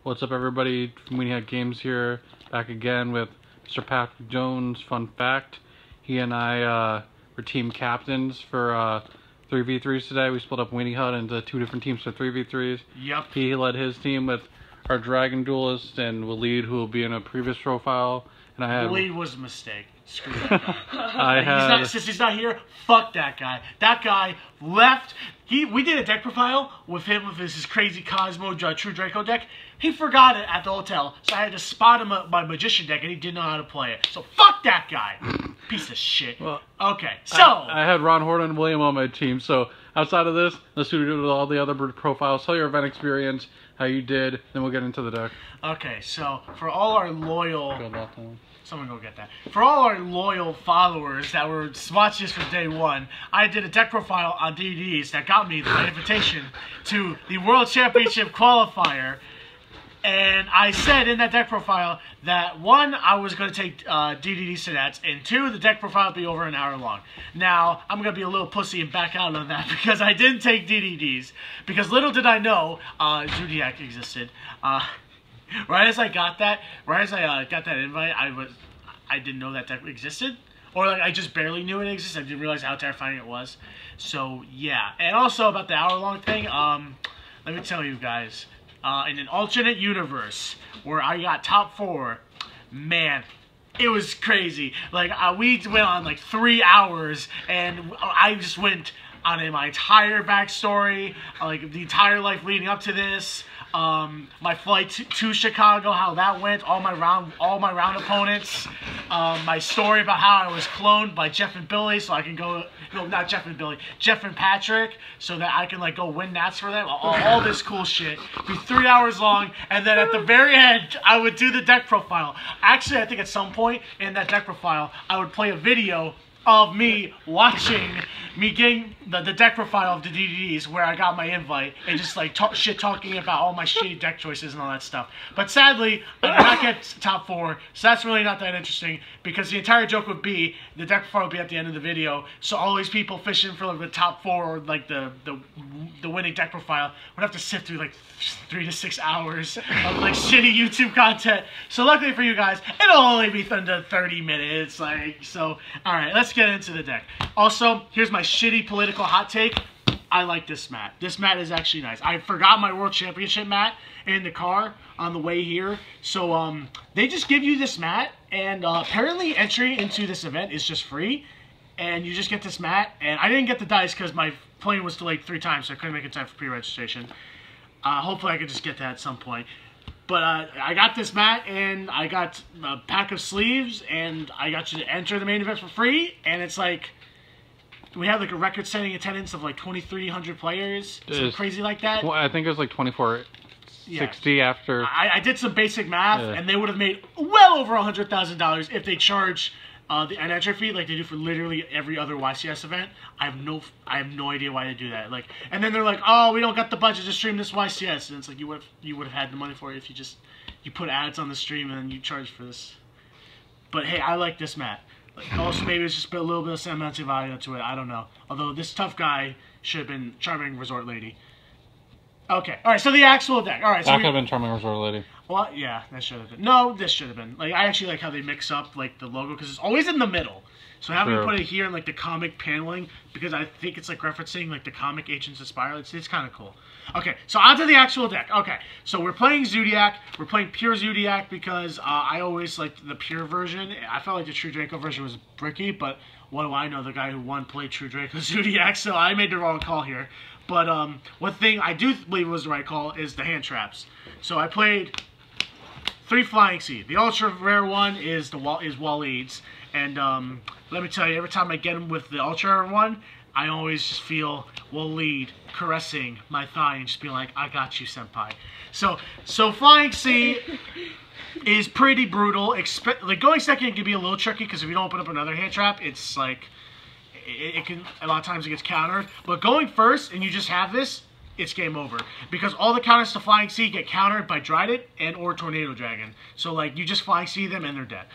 What's up, everybody? Zoodiac Games here, back again with Mr. Patrick Jones. Fun fact, he and I were team captains for 3v3s today. We split up Weenie Hut into 2 different teams for 3v3s. Yep. He led his team with our Dragon Duelist and Waleed, who will be in a previous profile. And I had... Waleed was a mistake. Screw that guy. Since he's not here, fuck that guy. That guy left. We did a deck profile with him with his crazy Cosmo True Draco deck. He forgot it at the hotel, so I had to spot him my Magician deck, and he didn't know how to play it. So fuck that guy. Piece of shit. Well, okay, so... I had Ron Horton and William on my team, so outside of this, let's do all the other profiles. Tell your event experience, how you did, then we'll get into the deck. Okay, so for all our loyal... Good luck, man. Someone go get that. For all our loyal followers that were watching this from day one, I did a deck profile on DVDs that got me the invitation to the World Championship qualifier. And I said in that deck profile that 1, I was going to take DDD stats, and 2, the deck profile would be over an hour long. Now, I'm going to be a little pussy and back out on that because I didn't take DDDs. Because little did I know Zoodiac existed. Right as I got that invite, I didn't know that deck existed, or like I just barely knew it existed. I didn't realize how terrifying it was. So yeah, and also about the hour-long thing. Let me tell you guys, in an alternate universe where I got top 4, man, it was crazy. Like we went on like 3 hours, and I just went on my entire backstory, like the entire life leading up to this. My flight to Chicago, how that went, all my round opponents, my story about how I was cloned by Jeff and Billy, so I can go, no, not Jeff and Billy, Jeff and Patrick, so that I can like go win Nats for them, all this cool shit. Be 3 hours long, and then at the very end, I would do the deck profile. Actually, I think at some point in that deck profile, I would play a video of me watching me getting the deck profile of the DVDs where I got my invite and just like talking about all my shitty deck choices and all that stuff. But sadly, I did not get top 4, so that's really not that interesting because the entire joke would be the deck profile would be at the end of the video. So all these people fishing for like the top 4 or like the winning deck profile would have to sit through like 3 to 6 hours of like shitty YouTube content. So luckily for you guys, it'll only be under 30 minutes. Like so. All right, let's get into the deck. Also, here's my shitty political hot take. I like this mat. This mat is actually nice. I forgot my World Championship mat in the car on the way here. So they just give you this mat, and apparently entry into this event is just free. And you just get this mat. And I didn't get the dice because my plane was delayed 3 times, so I couldn't make it time for pre-registration. Hopefully I could just get that at some point. But I got this mat, and I got a pack of sleeves, and I got you to enter the main event for free. And it's like, we have like a record-setting attendance of like 2,300 players, something crazy like that. Well, I think it was like 2,460 yeah. After. I did some basic math, and they would have made well over $100,000 if they charged an entry fee like they do for literally every other YCS event. I have no idea why they do that. Like, and then they're like, oh, we don't got the budget to stream this YCS, and it's like you would have had the money for it if you put ads on the stream and then you charge for this. But hey, I like this mat. Like, also, maybe it's just a little bit of sentimental value to it. I don't know. Although this tough guy should have been Charming Resort Lady. Okay, all right. So the actual deck. All right. So that could have been Charming Resort Lady. Well, yeah, that should have been. No, this should have been. Like, I actually like how they mix up like the logo because it's always in the middle. So having you put it here in like the comic paneling because I think it's like referencing like the comic Agents of Spiral. It's kind of cool. Okay, so onto the actual deck. Okay, so we're playing Zoodiac. We're playing pure Zoodiac because I always liked the pure version. I felt like the True Draco version was bricky, but what do I know? The guy who won played True Draco Zoodiac, so I made the wrong call here. But one thing I do believe was the right call is the hand traps. So I played 3 Flying Seed. The ultra rare one is Waleed's, and let me tell you, every time I get him with the ultra rare one, I always just feel Waleed caressing my thigh and just being like, I got you, senpai. So Flying Seed is pretty brutal. Like going second can be a little tricky because if you don't open up another hand trap, it's like it can a lot of times it gets countered. But going first and you just have this, it's game over because all the counters to Flying Seed get countered by Dryden and or Tornado Dragon. So like you just Flying Seed them and they're dead.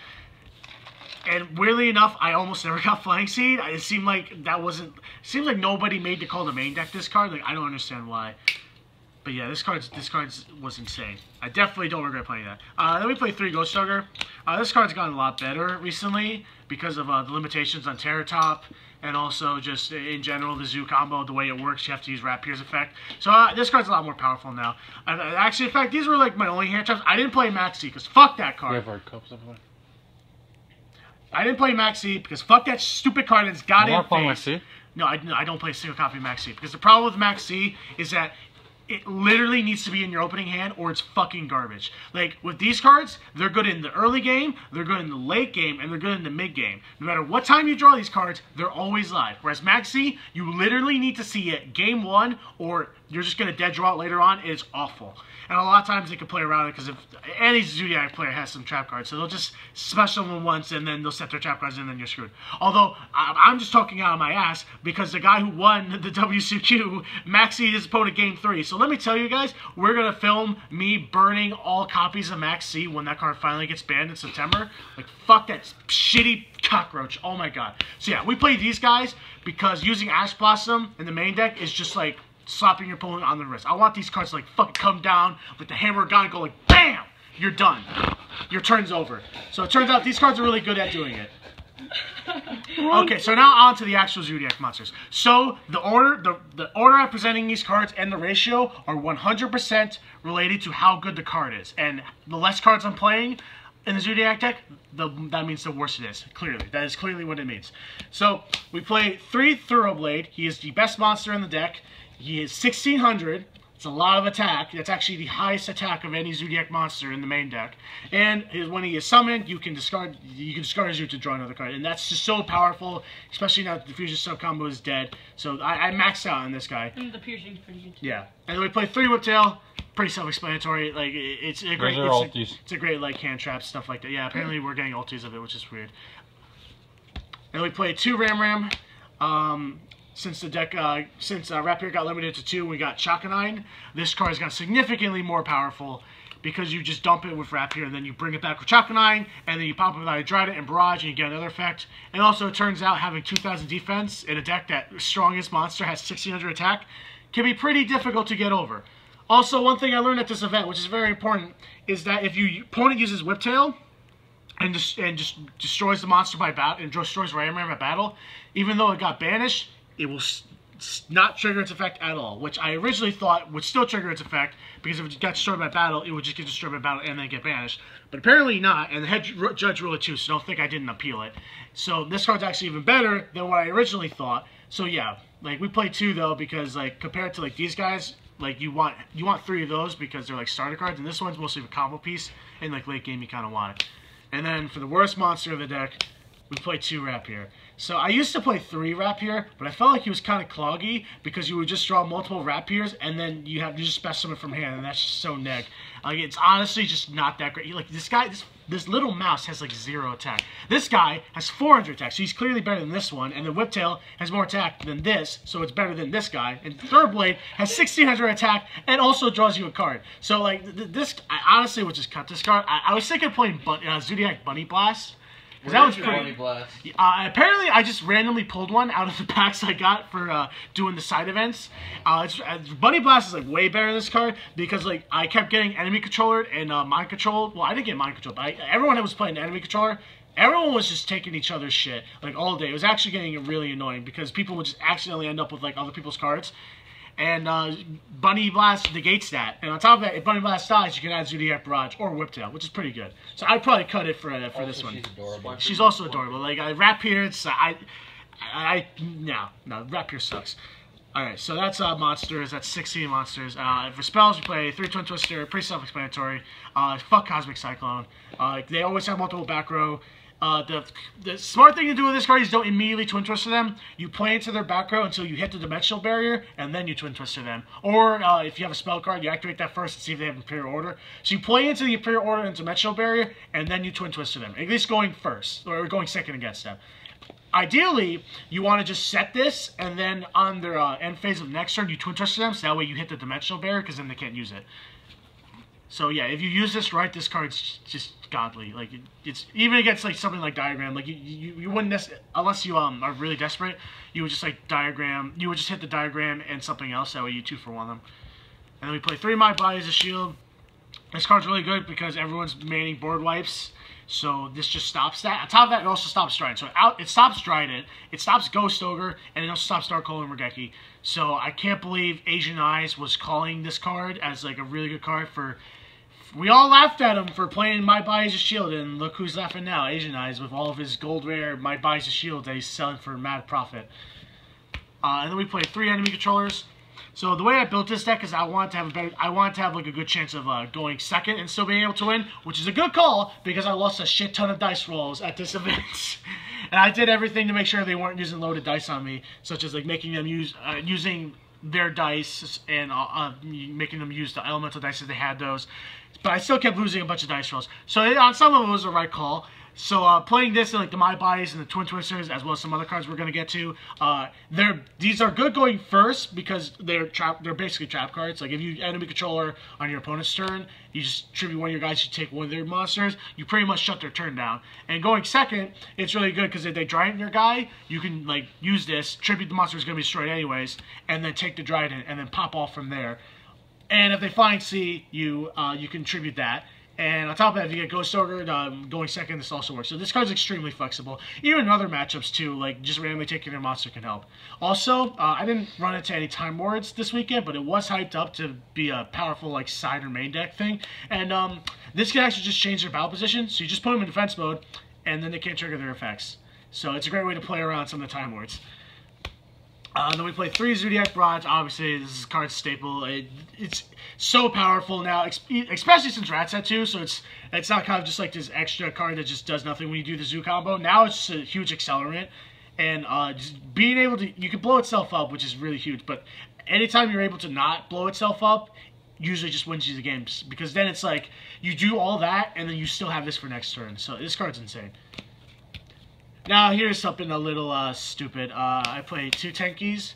And weirdly enough, I almost never got Flying Seed. It seemed like that wasn't. It seems like nobody made the call to main deck this card. Like I don't understand why. But yeah, this card was insane. I definitely don't regret playing that. Then we played 3 Ghost Dugger. This card's gotten a lot better recently because of the limitations on Terror Top and also just in general the Zoo combo, the way it works. You have to use Rapier's effect. So this card's a lot more powerful now. Actually, in fact, these were like my only hand traps. I didn't play Maxi because fuck that card. I didn't play Maxi because fuck that stupid card and its goddamn face. No, I don't play a single copy of Maxi because the problem with Maxi is that it literally needs to be in your opening hand or it's fucking garbage. Like, with these cards, they're good in the early game, they're good in the late game, and they're good in the mid game. No matter what time you draw these cards, they're always live. Whereas Maxi, you literally need to see it game 1 or you're just going to dead draw it later on. It's awful. And a lot of times they can play around it because if any Zoodiac player has some trap cards, so they'll just special them once and then they'll set their trap cards and then you're screwed. Although, I'm just talking out of my ass because the guy who won the NAWCQ Maxi his opponent game 3. So let me tell you guys, we're going to film me burning all copies of Maxi when that card finally gets banned in September. Like, fuck that shitty cockroach. Oh my god. So yeah, we play these guys because using Ash Blossom in the main deck is just like slapping your opponent on the wrist. I want these cards to like fucking come down with the hammer of God and go like BAM! You're done. Your turn's over. So it turns out these cards are really good at doing it. Okay, so now on to the actual Zoodiac monsters. So the order I'm presenting these cards and the ratio are 100% related to how good the card is. And the less cards I'm playing in the Zoodiac deck, that means the worse it is. Clearly. That is clearly what it means. So we play 3 Thoroughblade. He is the best monster in the deck. He is 1600. It's a lot of attack. That's actually the highest attack of any Zoodiac monster in the main deck. And when he is summoned, you can discard his Zoo to draw another card. And that's just so powerful, especially now that the Fusion sub combo is dead. So I maxed out on this guy. And the piercing's pretty good too. Yeah. And then we play 3 Whiptail. Pretty self-explanatory. Like it's a great it's a great like hand trap, stuff like that. Yeah, apparently we're getting ultis of it, which is weird. And we play 2 Ram. Since the deck, Rapier got limited to 2, we got Chakanine. This card has got significantly more powerful because you just dump it with Rapier and then you bring it back with Chakanine and then you pop it with Hydrida and Barrage and you get another effect. And also it turns out having 2000 defense in a deck that strongest monster has 1600 attack can be pretty difficult to get over. Also, one thing I learned at this event, which is very important, is that if your opponent uses Whiptail and just destroys the monster by battle and destroys Ram at battle, even though it got banished, it will not trigger its effect at all, which I originally thought would still trigger its effect, because if it got destroyed by battle, it would just get destroyed by battle and then get banished. But apparently not, and the head judge ruled it too, so don't think I didn't appeal it. So this card's actually even better than what I originally thought. So yeah, like we played 2 though, because like compared to like these guys, like you want 3 of those because they're like starter cards, and this one's mostly a combo piece, and like late game you kind of want it. And then for the worst monster of the deck, we play 2 Rapier. So I used to play 3 Rapier, but I felt like he was kind of cloggy because you would just draw multiple Rapiers and then you just special summon from hand, and that's just so neg. Like, it's honestly just not that great. Like, this guy, this little mouse has like 0 attack. This guy has 400 attack, so he's clearly better than this one. And the Whiptail has more attack than this, so it's better than this guy. And Thoroughblade has 1600 attack and also draws you a card. So like I honestly would just cut this card. I was thinking of playing Zoodiac Bunny Blast. That was pretty. Apparently, I just randomly pulled one out of the packs I got for doing the side events. Bunny Blast is like way better than this card because like I kept getting enemy controller and mind control. Well, I didn't get mind control, but everyone that was playing enemy controller, everyone was just taking each other's shit like all day. It was actually getting really annoying because people would just accidentally end up with like other people's cards. And Bunny Blast negates that. And on top of that, if Bunny Blast dies, you can add Zoodiac Barrage or Whiptail, which is pretty good. So I'd probably cut it for this one. She's adorable. She's also adorable. Like, Rapier, it's... No, Rapier sucks. Alright, so that's monsters. That's 16 monsters. For spells, we play 3 Twin Twister, pretty self-explanatory. Fuck Cosmic Cyclone. They always have multiple back row. The smart thing to do with this card is don't immediately Twin Twister them. You play into their back row until you hit the dimensional barrier, and then you Twin Twister them. Or if you have a spell card, you activate that first and see if they have Imperial Order. So you play into the Imperial Order and dimensional barrier, and then you Twin Twister them. At least going first, or going second against them. Ideally, you want to just set this, and then on their end phase of next turn, you Twin Twister them, so that way you hit the dimensional barrier, because then they can't use it. So yeah, if you use this right, this card's just godly. Like it's even against like something like Diagram. Like you wouldn't unless you are really desperate. You would just like Diagram. You would just hit the Diagram and something else. That way you 2-for-1 them. And then we play 3 My Bodies of Shield. This card's really good because everyone's manning board wipes. So this just stops that. On top of that, it also stops Trident. So it stops Trident, it stops Ghost Ogre, and it also stops Dark Hole and Regeki. So I can't believe Asian Eyes was calling this card as like a really good card for... We all laughed at him for playing My Bodies of Shield, and look who's laughing now, Asian Eyes, with all of his gold rare My Bodies of Shield that he's selling for mad profit. And then we play 3 enemy controllers. So the way I built this deck is I want to have like a good chance of going second and still being able to win, which is a good call because I lost a shit ton of dice rolls at this event. And I did everything to make sure they weren't using loaded dice on me, such as like making them using their dice and making them use the elemental dice if they had those. But I still kept losing a bunch of dice rolls. So on some of it was the right call. So playing this in like the My Bodies and the Twin Twisters, as well as some other cards we're gonna get to, these are good going first because they're basically trap cards. Like if you enemy controller on your opponent's turn, you just tribute one of your guys, you take one of their monsters, you pretty much shut their turn down. And going second, it's really good because if they Trident your guy, you can like use this, tribute the monster is gonna be destroyed anyways, and then take the Trident and then pop off from there. And if they Flying Sea, you can tribute that. And on top of that, if you get Ghost Ogre, going second, this also works. So this card's extremely flexible. Even in other matchups, too, like just randomly taking their monster can help. Also, I didn't run into any Time Lords this weekend, but it was hyped up to be a powerful, like, side or main deck thing. And this can actually just change their battle position. So you just put them in defense mode, and then they can't trigger their effects. So it's a great way to play around some of the Time Lords. Then we play 3 Zoodiac Broads. Obviously, this is a card staple. It's so powerful now, especially since Rat's at 2, so it's not kind of just like this extra card that just does nothing when you do the Zoo combo. Now it's just a huge accelerant, and just being able to... You can blow itself up, which is really huge, but anytime you're able to not blow itself up, usually just wins you the games, because then it's like, you do all that, and then you still have this for next turn. So this card's insane. Now, here's something a little stupid. I play 2 Tenkies.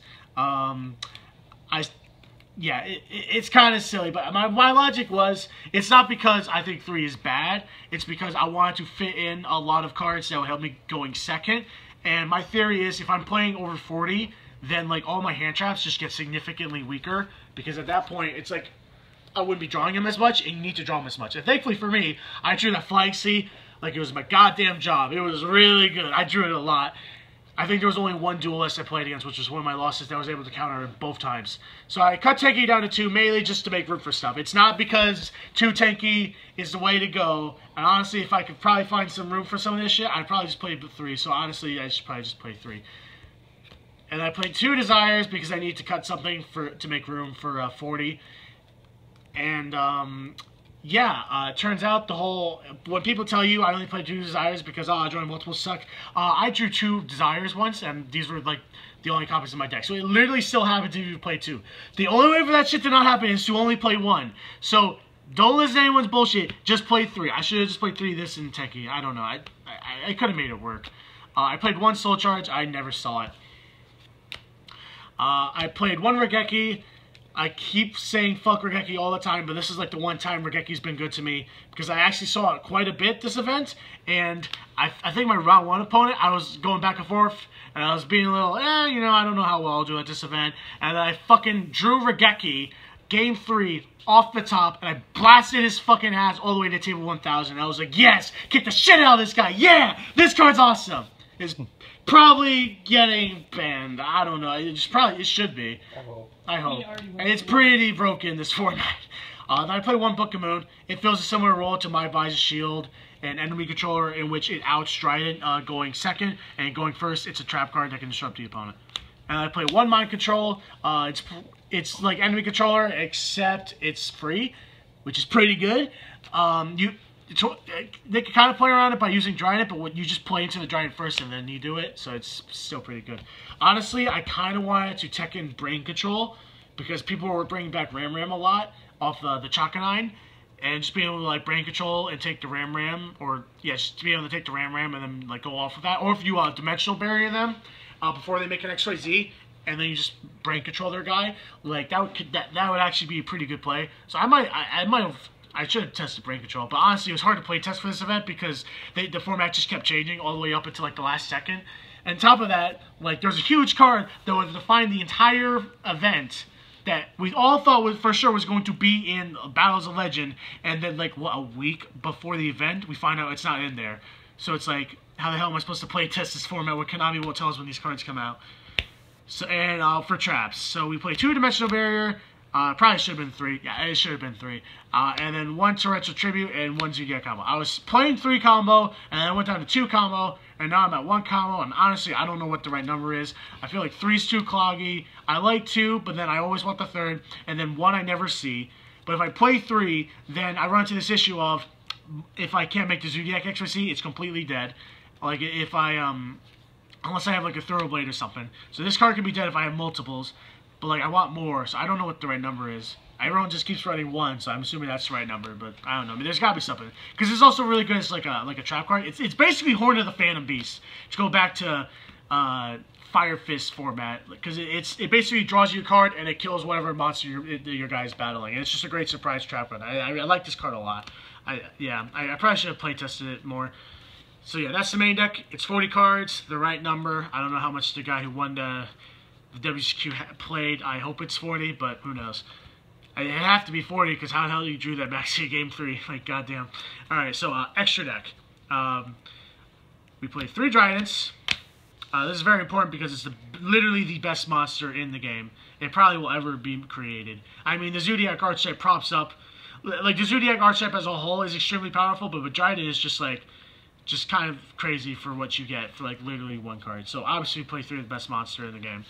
It's kind of silly, but my logic was, it's not because I think 3 is bad. It's because I wanted to fit in a lot of cards that would help me going second. And my theory is, if I'm playing over 40, then like all my hand traps just get significantly weaker. Because at that point, it's like, I wouldn't be drawing them as much, and you need to draw them as much. And thankfully for me, I drew that Flying Sea like it was my goddamn job. It was really good. I drew it a lot. I think there was only one duelist I played against, which was one of my losses that I was able to counter both times. So I cut Tenki down to 2, mainly just to make room for stuff. It's not because 2 Tenki is the way to go. And honestly, if I could probably find some room for some of this shit, I'd probably just play 3. So honestly, I should probably just play 3. And I played 2 Desires because I need to cut something to make room for 40. And it turns out when people tell you I only play 2 Desires because drawing multiples suck, I drew 2 Desires once, and these were like the only copies in my deck. So it literally still happened to play 2. The only way for that shit to not happen is to only play 1. So don't listen to anyone's bullshit. Just play 3. I should have just played 3 this in Tenki. I don't know. I could have made it work. I played 1 Soul Charge. I never saw it. I played 1 Regeki. I keep saying fuck Regeki all the time, but this is like the one time Regeki's been good to me, because I actually saw it quite a bit this event, and I think my round 1 opponent, I was going back and forth, and I was being a little, I don't know how well I'll do at this event, and then I fucking drew Regeki, game 3, off the top, and I blasted his fucking ass all the way to table 1000. I was like, yes, kick the shit out of this guy, yeah, this card's awesome. It's probably getting banned. I don't know. It should be. I hope. And it's pretty broken, this format. Then I play 1 Book of Moon. It fills a similar role to My Bodies of Shield, an enemy controller in which it outs Trident going second, and going first, it's a trap card that can disrupt the opponent. And I play 1 Mind Control. It's like enemy controller, except it's free, which is pretty good. They can kind of play around it by using Trident, but you just play into the Trident first and then you do it, so it's still pretty good. Honestly, I kind of wanted to Tekken Brain Control, because people were bringing back Ram a lot off the Chakanine, and just being able to like Brain Control and take the Ram, or just to be able to take the Ram and then like go off of that, or if you Dimensional Barrier them before they make an XYZ, and then you just Brain Control their guy, like that would actually be a pretty good play. So I should have tested Brain Control, but honestly, it was hard to play test for this event because the format just kept changing all the way up until like the last second. And on top of that, like there's a huge card that would define the entire event that we all thought was for sure was going to be in Battles of Legend, and then like a week before the event, we find out it's not in there. So it's like, how the hell am I supposed to play test this format when Konami won't tell us when these cards come out? So and for traps, so we play 2-dimensional barrier. Probably should have been 3. Yeah, it should have been 3. And then 1 Torrential Tribute and 1 Zoodiac combo. I was playing 3 combo, and then I went down to 2 combo, and now I'm at 1 combo, and honestly, I don't know what the right number is. I feel like 3's too cloggy. I like 2, but then I always want the 3rd, and then 1 I never see. But if I play 3, then I run into this issue of, if I can't make the Zoodiac XYZ, it's completely dead. Like, if I, unless I have like a Thoroughblade or something. So this card can be dead if I have multiples. But like, I want more, so I don't know what the right number is. Everyone just keeps running 1, so I'm assuming that's the right number, but I don't know. I mean, there's got to be something, because it's also really good as like a trap card. It's basically Horn of the Phantom Beast to go back to Fire Fist format, because it basically draws you a card and it kills whatever monster your guy's battling. And it's just a great surprise trap card. I like this card a lot. I probably should have play tested it more. So yeah, that's the main deck. It's 40 cards, the right number. I don't know how much the guy who won the WCQ played. I hope it's 40, but who knows. It have to be 40, because how the hell you drew that back to game 3? Like, goddamn. Alright, so extra deck. We play 3 Dryadents. This is very important because it's literally the best monster in the game. It probably will ever be created. I mean, the Zoodiac archetype props up. Like, the Zoodiac archetype as a whole is extremely powerful, but Dryadent is just like, just kind of crazy for what you get for like literally 1 card. So obviously we play 3 of the best monster in the game.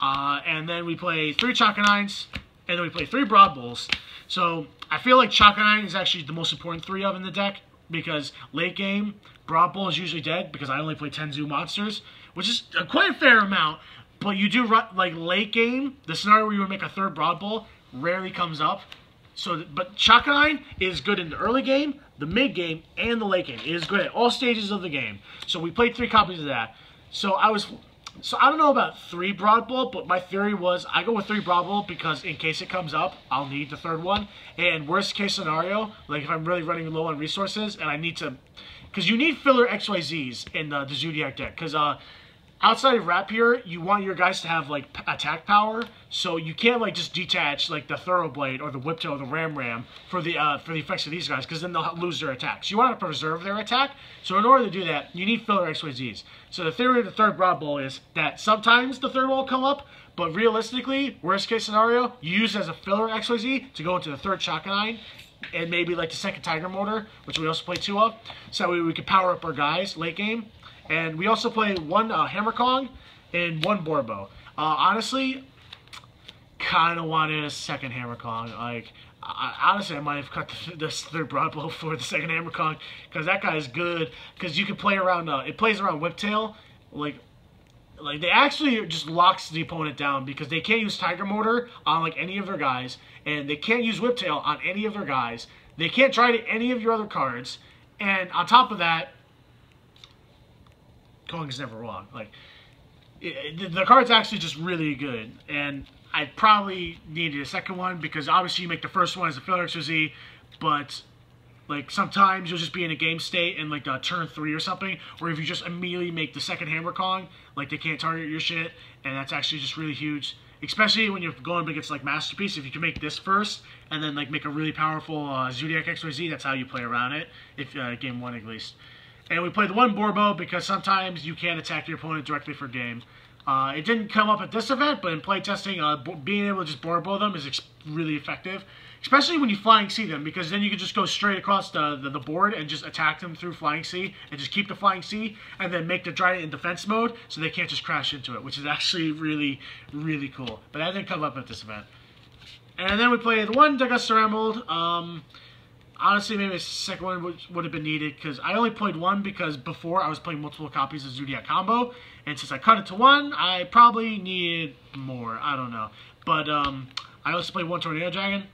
And then we play 3 Chakanines, and then we play 3 Broad Bulls. So I feel like Chakanine is actually the most important 3 of in the deck, because late game, Broad Bull is usually dead, because I only play 10 Zoo monsters, which is quite a fair amount. But you do run, like, late game, the scenario where you would make a 3rd Broad Bull rarely comes up. So, but Chakanine is good in the early game, the mid game, and the late game. It is good at all stages of the game. So we played 3 copies of that. So I don't know about 3 Broad Bull, but my theory was I go with 3 Broad Bull because in case it comes up, I'll need the 3rd one. And worst case scenario, like if I'm really running low on resources and I need to, because you need filler XYZs in the Zoodiac deck. Because outside of Rapier, you want your guys to have like attack power, so you can't like just detach like the Thoroughblade or the Whiptail or the Ram for the effects of these guys, because then they'll lose their attacks. You want to preserve their attack, so in order to do that, you need filler XYZs. So the theory of the 3rd Broad Bull is that sometimes the 3rd will come up, but realistically, worst case scenario, you use it as a filler XYZ to go into the 3rd Chakanine, and maybe like the 2nd Tiger Motor, which we also play 2 of, so we could power up our guys late game. And we also play 1 Hammer Kong and 1 Borbo. Honestly, kind of wanted a 2nd Hammer Kong. Like, honestly, I might have cut this 3rd Broad Bull for the 2nd Hammer Kong, because that guy is good. Because you can play around, it plays around Whiptail. Like they actually just locks the opponent down, because they can't use Tiger Motor on like any of their guys, and they can't use Whiptail on any of their guys. They can't try to any of your other cards, and on top of that, Kong is never wrong. Like, the card's actually just really good, and I probably needed a 2nd one, because obviously you make the 1st one as a filler XYZ, but like sometimes you'll just be in a game state in like turn 3 or something, or if you just immediately make the 2nd Hammer Kong, like they can't target your shit, and that's actually just really huge. Especially when you're going against like Masterpiece, if you can make this first, and then like make a really powerful Zoodiac XYZ, that's how you play around it, if game 1 at least. And we played the 1 Borbo because sometimes you can't attack your opponent directly for game. It didn't come up at this event, but in playtesting, being able to just Borbo them is really effective. Especially when you Flying C them, because then you can just go straight across the board and just attack them through Flying C, and just keep the Flying C, and then make the Dryadent in defense mode, so they can't just crash into it, which is actually really, really cool. But that didn't come up at this event. And then we played the 1 Augusta Emerald. Honestly, maybe a 2nd one would have been needed, because I only played 1 because before I was playing multiple copies of Zoodiac Combo, and since I cut it to 1, I probably needed more. I don't know. But I also played 1 Tornado Dragon.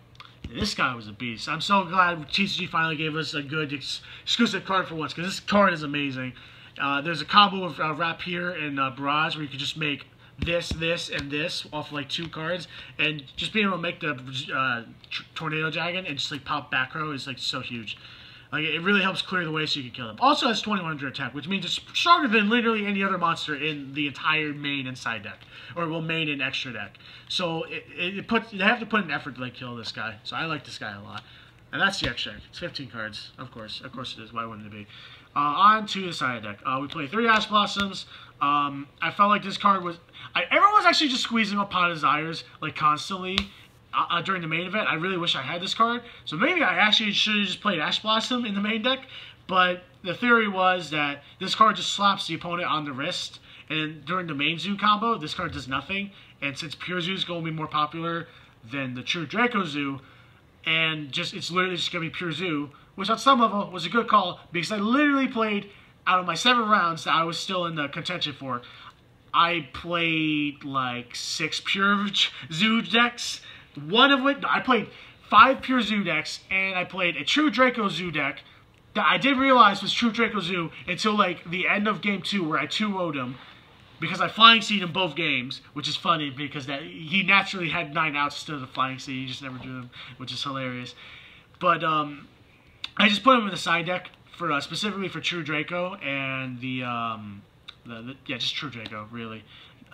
This guy was a beast. I'm so glad TCG finally gave us a good exclusive card for once, because this card is amazing. There's a combo of Rapier and Barrage where you can just make this, and this off like 2 cards, and just being able to make the Tornado Dragon and just like pop back row is like so huge. Like, it really helps clear the way so you can kill them. Also has 2100 attack, which means it's stronger than literally any other monster in the entire main and side deck. Or, well, main and extra deck. So, they have to put an effort to, like, kill this guy. So, I like this guy a lot. And that's the extra deck. It's 15 cards, of course. Of course it is. Why wouldn't it be? On to the side deck. We play 3 Ash Blossoms. I felt like this card was... everyone was actually just squeezing up Pot of Desires, like, constantly. During the main event. I really wish I had this card. So maybe I actually should have just played Ash Blossom in the main deck. But the theory was that this card just slaps the opponent on the wrist. And during the main Zoo combo, this card does nothing. And since Pure Zoo is going to be more popular than the True Draco Zoo, and it's literally just going to be Pure Zoo, which on some level was a good call because I literally played, out of my 7 rounds that I was still in the contention for, I played like 6 Pure Zoo decks. One of which, I played 5 Pure Zoo decks, and I played a True Draco Zoo deck that I didn't realize was True Draco Zoo until like the end of game 2 where I 2-0'd him because I Flying Seed in both games, which is funny because he naturally had 9 outs instead of the Flying Seed. He just never drew them, which is hilarious. But I just put him in the side deck for specifically for True Draco and just True Draco, really.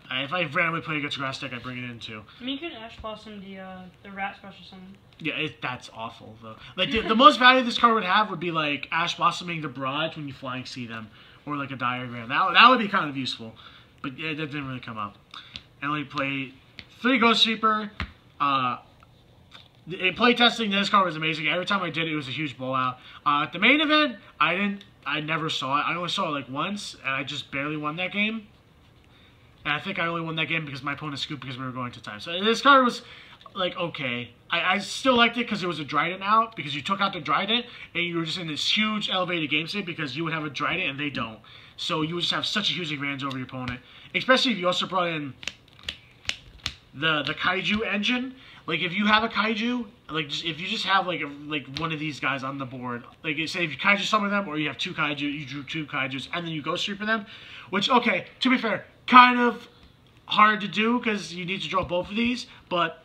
If I randomly play against a grass deck, I bring it in too. I mean, you could Ash Blossom the rat special summon. Yeah, that's awful though. Like the most value this card would have would be like Ash Blossoming the Barrage when you Flying See them, or like a Diagram. That would be kind of useful, but yeah, that didn't really come up. And we play 3 Ghost Reaper. In playtesting, this card was amazing. Every time I did it, it was a huge blowout. At the main event, I never saw it. I only saw it like once, and I just barely won that game. And I think I only won that game because my opponent scooped because we were going to time. So this card was, like, okay. I still liked it because it was a Trident out, because you took out the Trident, and you were just in this huge elevated game state because you would have a Trident and they don't. So you would just have such a huge advantage over your opponent. Especially if you also brought in the Kaiju engine. Like, if you have a Kaiju, like, if you just have, like, one of these guys on the board, like, say if you Kaiju summon them, or you have 2 Kaiju, you drew 2 Kaijus, and then you Ghost Reaper them, which, okay, to be fair, kind of hard to do because you need to draw both of these, but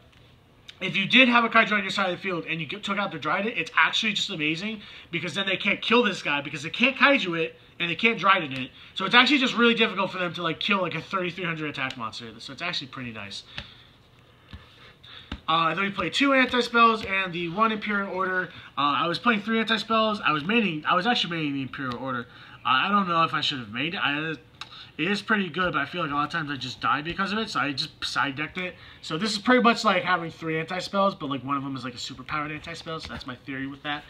if you did have a Kaiju on your side of the field and you took out the Trident, it's actually just amazing because then they can't kill this guy because they can't Kaiju it and they can't Trident it. So it's actually just really difficult for them to like kill like a 3300 attack monster. So it's actually pretty nice. Then we played 2 anti-spells and the 1 Imperial Order. I was playing 3 anti-spells. I was actually maining the Imperial Order. I don't know if I should have made it. It is pretty good, but I feel like a lot of times I just die because of it, so I just side decked it. So this is pretty much like having 3 anti-spells, but like one of them is like a super powered anti-spell, so that's my theory with that.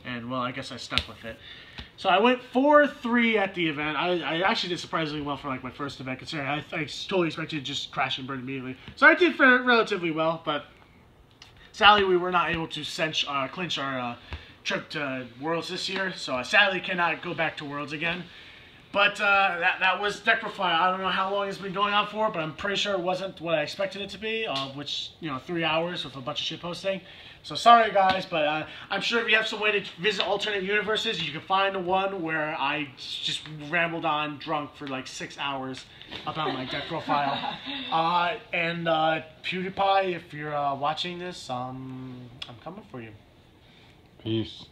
And well, I guess I stuck with it. So I went 4-3 at the event. I actually did surprisingly well for like my first event, considering I totally expected to just crash and burn immediately. So I did fare relatively well, but sadly we were not able to clinch our trip to Worlds this year, so I sadly cannot go back to Worlds again. But that was deck profile. I don't know how long it's been going on for, but I'm pretty sure it wasn't what I expected it to be, which, 3 hours with a bunch of shit posting. So sorry guys, but I'm sure if you have some way to visit alternate universes, you can find one where I just rambled on drunk for like 6 hours about my deck profile. And PewDiePie, if you're watching this, I'm coming for you. Peace.